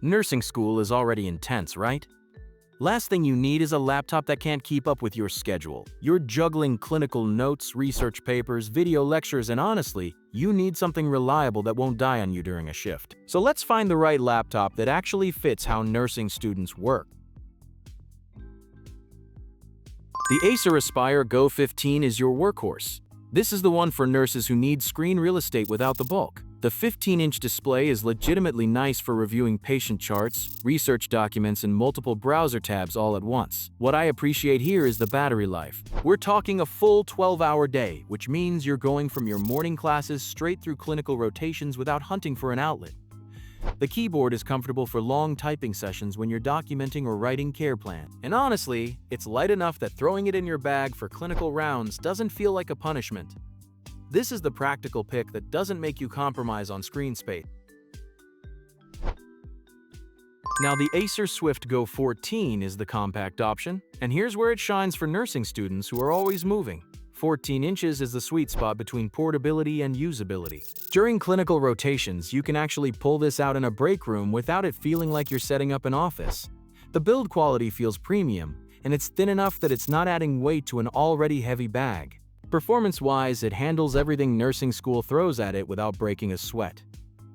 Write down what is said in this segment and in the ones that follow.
Nursing school is already intense, right? Last thing you need is a laptop that can't keep up with your schedule. You're juggling clinical notes, research papers, video lectures, and honestly, you need something reliable that won't die on you during a shift. So let's find the right laptop that actually fits how nursing students work. The Acer Aspire Go 15 is your workhorse. This is the one for nurses who need screen real estate without the bulk. The 15-inch display is legitimately nice for reviewing patient charts, research documents, and multiple browser tabs all at once. What I appreciate here is the battery life. We're talking a full 12-hour day, which means you're going from your morning classes straight through clinical rotations without hunting for an outlet. The keyboard is comfortable for long typing sessions when you're documenting or writing care plans. And honestly, it's light enough that throwing it in your bag for clinical rounds doesn't feel like a punishment. This is the practical pick that doesn't make you compromise on screen space. Now, the Acer Swift Go 14 is the compact option, and here's where it shines for nursing students who are always moving. 14 inches is the sweet spot between portability and usability. During clinical rotations, you can actually pull this out in a break room without it feeling like you're setting up an office. The build quality feels premium, and it's thin enough that it's not adding weight to an already heavy bag. Performance-wise, it handles everything nursing school throws at it without breaking a sweat.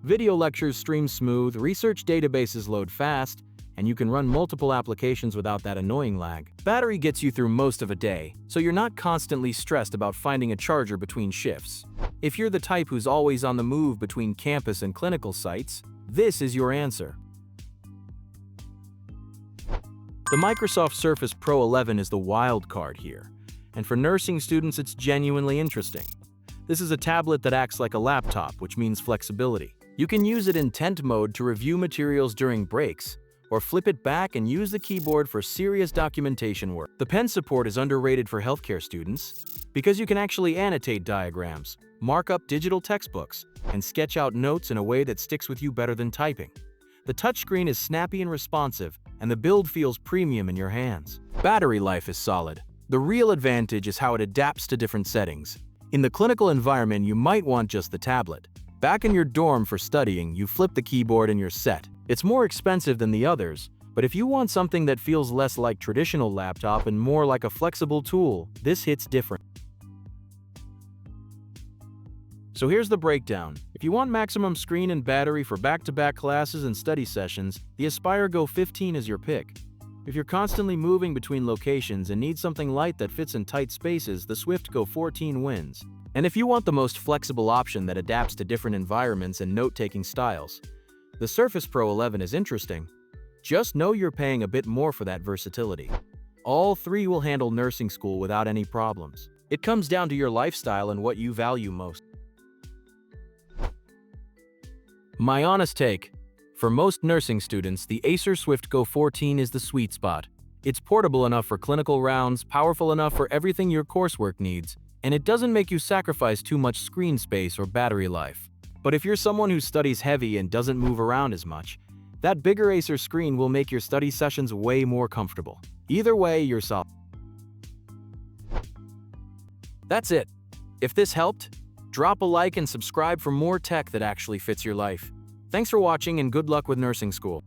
Video lectures stream smooth, research databases load fast, and you can run multiple applications without that annoying lag. Battery gets you through most of a day, so you're not constantly stressed about finding a charger between shifts. If you're the type who's always on the move between campus and clinical sites, this is your answer. The Microsoft Surface Pro 11 is the wild card here. And for nursing students, it's genuinely interesting. This is a tablet that acts like a laptop, which means flexibility. You can use it in tent mode to review materials during breaks, or flip it back and use the keyboard for serious documentation work. The pen support is underrated for healthcare students because you can actually annotate diagrams, mark up digital textbooks, and sketch out notes in a way that sticks with you better than typing. The touchscreen is snappy and responsive, and the build feels premium in your hands. Battery life is solid. The real advantage is how it adapts to different settings. In the clinical environment, you might want just the tablet. Back in your dorm for studying, you flip the keyboard and you're set. It's more expensive than the others, but if you want something that feels less like traditional laptop and more like a flexible tool, this hits different. So here's the breakdown. If you want maximum screen and battery for back-to-back classes and study sessions, the Aspire Go 15 is your pick. If you're constantly moving between locations and need something light that fits in tight spaces, the Swift Go 14 wins. And if you want the most flexible option that adapts to different environments and note-taking styles, the Surface Pro 11 is interesting. Just know you're paying a bit more for that versatility. All three will handle nursing school without any problems. It comes down to your lifestyle and what you value most. My honest take. For most nursing students, the Acer Swift Go 14 is the sweet spot. It's portable enough for clinical rounds, powerful enough for everything your coursework needs, and it doesn't make you sacrifice too much screen space or battery life. But if you're someone who studies heavy and doesn't move around as much, that bigger Acer screen will make your study sessions way more comfortable. Either way, you're solid. That's it. If this helped, drop a like and subscribe for more tech that actually fits your life. Thanks for watching and good luck with nursing school.